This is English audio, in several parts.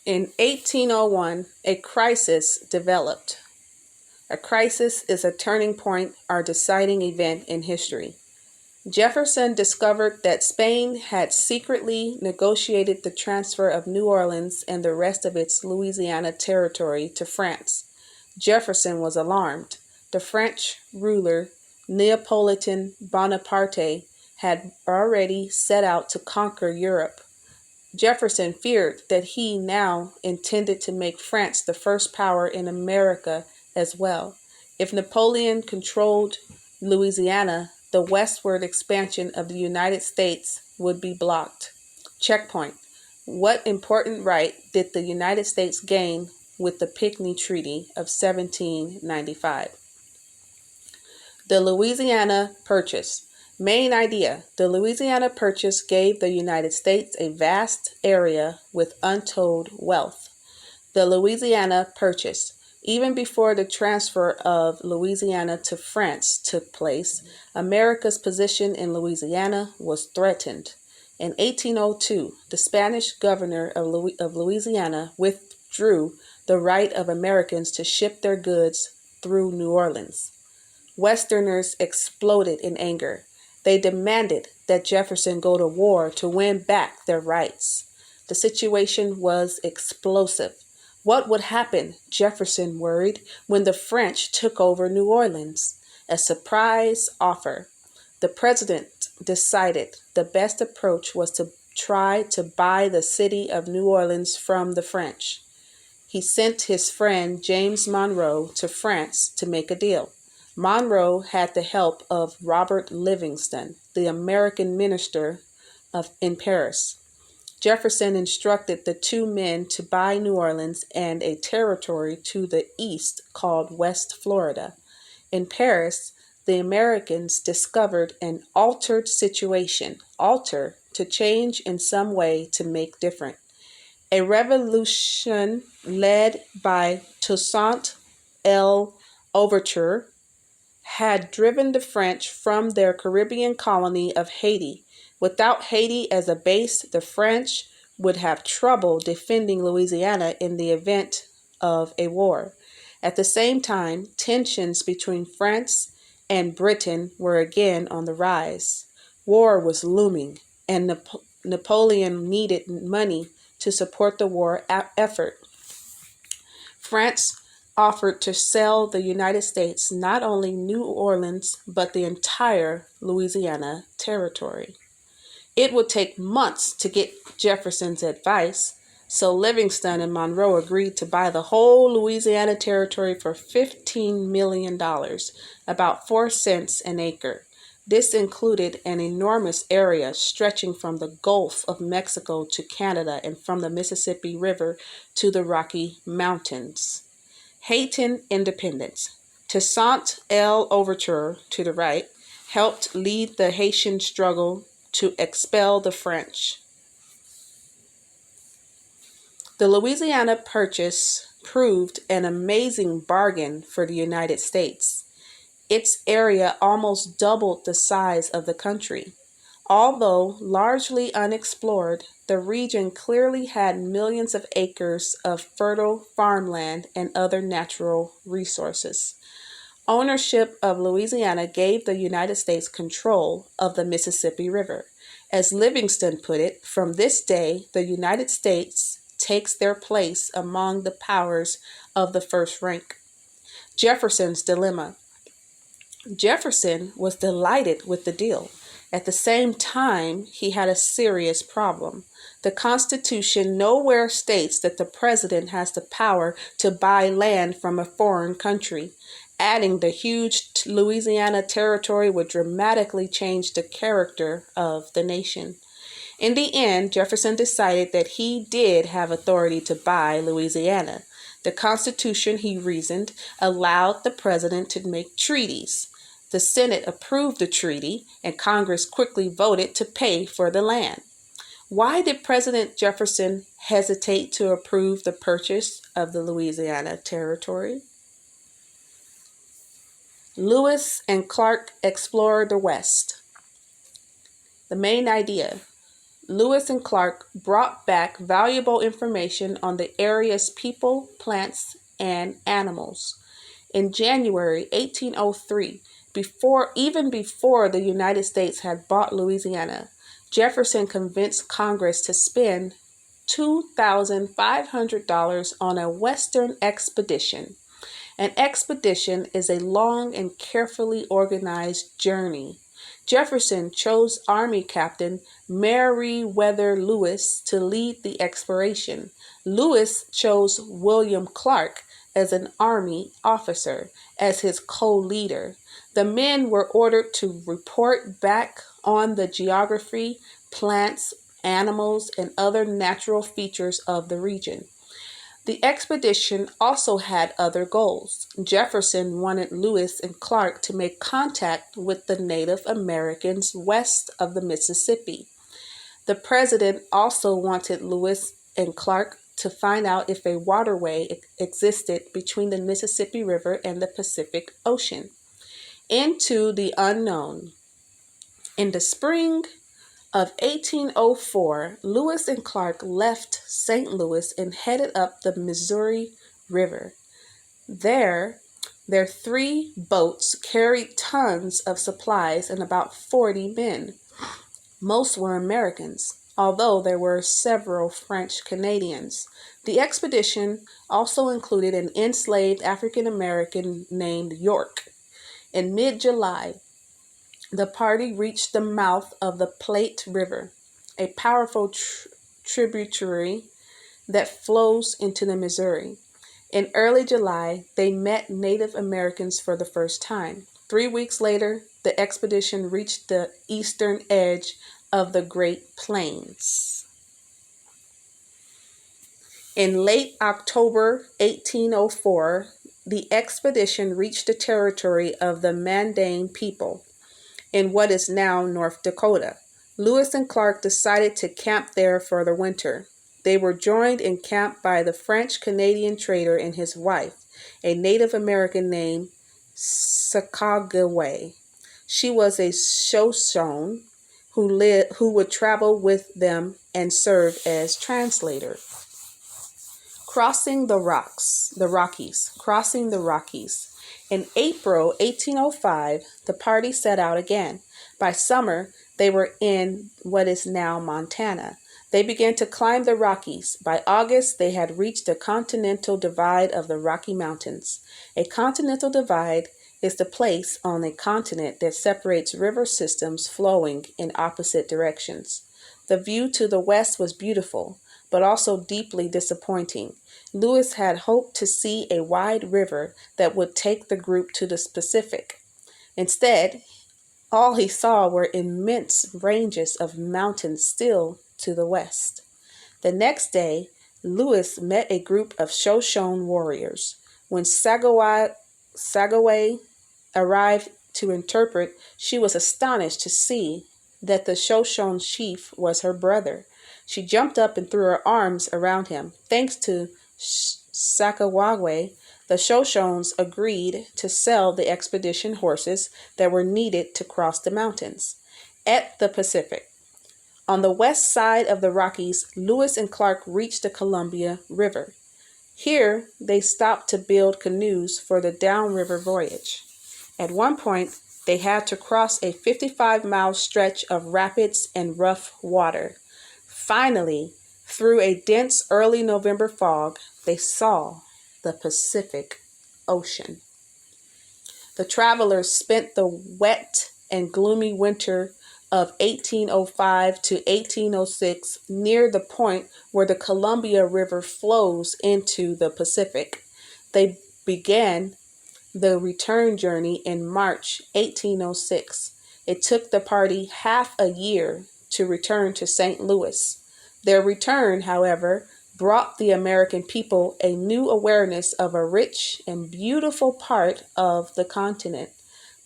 In 1801, a crisis developed. A crisis is a turning point or deciding event in history. Jefferson discovered that Spain had secretly negotiated the transfer of New Orleans and the rest of its Louisiana territory to France. Jefferson was alarmed. The French ruler, Napoleon Bonaparte, had already set out to conquer Europe. Jefferson feared that he now intended to make France the first power in America as well. If Napoleon controlled Louisiana, the westward expansion of the United States would be blocked. Checkpoint. What important right did the United States gain with the Pinckney Treaty of 1795? The Louisiana Purchase. Main idea. The Louisiana Purchase gave the United States a vast area with untold wealth. The Louisiana Purchase. Even before the transfer of Louisiana to France took place, America's position in Louisiana was threatened. In 1802, the Spanish governor of Louisiana withdrew the right of Americans to ship their goods through New Orleans. Westerners exploded in anger. They demanded that Jefferson go to war to win back their rights. The situation was explosive. What would happen, Jefferson worried, when the French took over New Orleans? A surprise offer. The president decided the best approach was to try to buy the city of New Orleans from the French. He sent his friend James Monroe to France to make a deal. Monroe had the help of Robert Livingston, the American minister in Paris. Jefferson instructed the two men to buy New Orleans and a territory to the east called West Florida. In Paris, the Americans discovered an altered situation, alter, to change in some way to make different. A revolution led by Toussaint L'Ouverture had driven the French from their Caribbean colony of Haiti. Without Haiti as a base, the French would have trouble defending Louisiana in the event of a war. At the same time, tensions between France and Britain were again on the rise. War was looming, and Napoleon needed money to support the war effort. France offered to sell the United States not only New Orleans, but the entire Louisiana territory. It would take months to get Jefferson's advice, so Livingston and Monroe agreed to buy the whole Louisiana territory for $15 million, about 4 cents an acre. This included an enormous area stretching from the Gulf of Mexico to Canada and from the Mississippi River to the Rocky Mountains. Haitian independence. Toussaint L'Ouverture, to the right, helped lead the Haitian struggle to expel the French. The Louisiana Purchase proved an amazing bargain for the United States. Its area almost doubled the size of the country. Although largely unexplored, the region clearly had millions of acres of fertile farmland and other natural resources. Ownership of Louisiana gave the United States control of the Mississippi River. As Livingston put it, from this day, the United States takes their place among the powers of the first rank. Jefferson's dilemma. Jefferson was delighted with the deal. At the same time, he had a serious problem. The Constitution nowhere states that the president has the power to buy land from a foreign country. Adding the huge Louisiana territory would dramatically change the character of the nation. In the end, Jefferson decided that he did have authority to buy Louisiana. The Constitution, he reasoned, allowed the president to make treaties. The Senate approved the treaty, and Congress quickly voted to pay for the land. Why did President Jefferson hesitate to approve the purchase of the Louisiana territory? Lewis and Clark explored the West. The main idea. Lewis and Clark brought back valuable information on the area's people, plants, and animals. In January 1803, even before the United States had bought Louisiana, Jefferson convinced Congress to spend $2,500 on a Western expedition. An expedition is a long and carefully organized journey. Jefferson chose Army Captain Meriwether Lewis to lead the exploration. Lewis chose William Clark as an Army officer as his co-leader. The men were ordered to report back on the geography, plants, animals, and other natural features of the region. The expedition also had other goals. Jefferson wanted Lewis and Clark to make contact with the Native Americans west of the Mississippi. The president also wanted Lewis and Clark to find out if a waterway existed between the Mississippi River and the Pacific Ocean. Into the unknown. In the spring of 1804, Lewis and Clark left St. Louis and headed up the Missouri River. There, their 3 boats carried tons of supplies and about 40 men. Most were Americans, although there were several French Canadians. The expedition also included an enslaved African American named York. In mid-July, the party reached the mouth of the Platte River, a powerful tributary that flows into the Missouri. In early July, they met Native Americans for the first time. 3 weeks later, the expedition reached the eastern edge of the Great Plains. In late October 1804, the expedition reached the territory of the Mandan people in what is now North Dakota. Lewis and Clark decided to camp there for the winter. They were joined in camp by the French-Canadian trader and his wife, a Native American named Sakagaway. She was a Shoshone who would travel with them and serve as translator. Crossing the Rockies. In April 1805, the party set out again. By summer, they were in what is now Montana. They began to climb the Rockies. By August, they had reached the Continental Divide of the Rocky Mountains. A continental divide is the place on a continent that separates river systems flowing in opposite directions. The view to the west was beautiful, but also deeply disappointing. Lewis had hoped to see a wide river that would take the group to the Pacific. Instead, all he saw were immense ranges of mountains still to the west. The next day, Lewis met a group of Shoshone warriors. When Sagaway arrived to interpret, she was astonished to see that the Shoshone chief was her brother. She jumped up and threw her arms around him. Thanks to Sakaway, the Shoshones agreed to sell the expedition horses that were needed to cross the mountains. At the Pacific. On the west side of the Rockies, Lewis and Clark reached the Columbia River. Here, they stopped to build canoes for the downriver voyage. At one point, they had to cross a 55-mile stretch of rapids and rough water. Finally, through a dense early November fog, they saw the Pacific Ocean. The travelers spent the wet and gloomy winter of 1805 to 1806 near the point where the Columbia River flows into the Pacific. They began the return journey in March 1806. It took the party half a year to return to St. Louis. Their return, however, brought the American people a new awareness of a rich and beautiful part of the continent,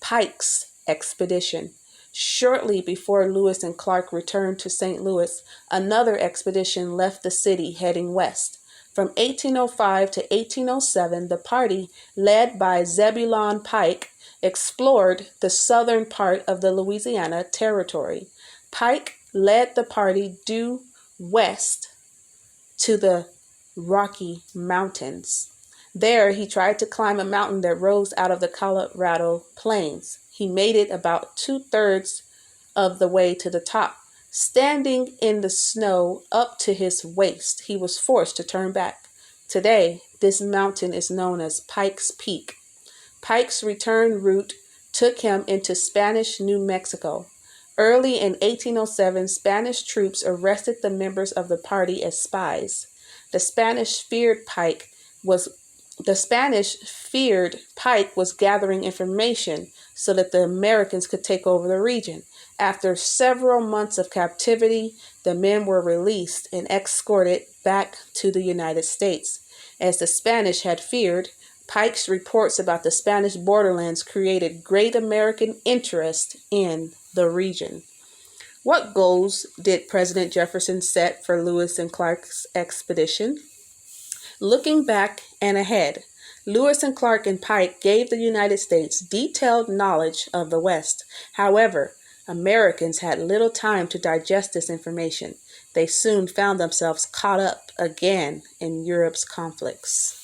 Pike's expedition. Shortly before Lewis and Clark returned to St. Louis, another expedition left the city heading west. From 1805 to 1807, the party, led by Zebulon Pike, explored the southern part of the Louisiana Territory. Pike led the party due west to the Rocky Mountains. There, he tried to climb a mountain that rose out of the Colorado Plains. He made it about 2/3 of the way to the top. Standing in the snow up to his waist, he was forced to turn back. Today, this mountain is known as Pike's Peak. Pike's return route took him into Spanish New Mexico. Early in 1807, Spanish troops arrested the members of the party as spies. The Spanish feared Pike was gathering information so that the Americans could take over the region. After several months of captivity, the men were released and escorted back to the United States. As the Spanish had feared, Pike's reports about the Spanish borderlands created great American interest in the region. What goals did President Jefferson set for Lewis and Clark's expedition? Looking back and ahead, Lewis and Clark and Pike gave the United States detailed knowledge of the West. However, Americans had little time to digest this information. They soon found themselves caught up again in Europe's conflicts.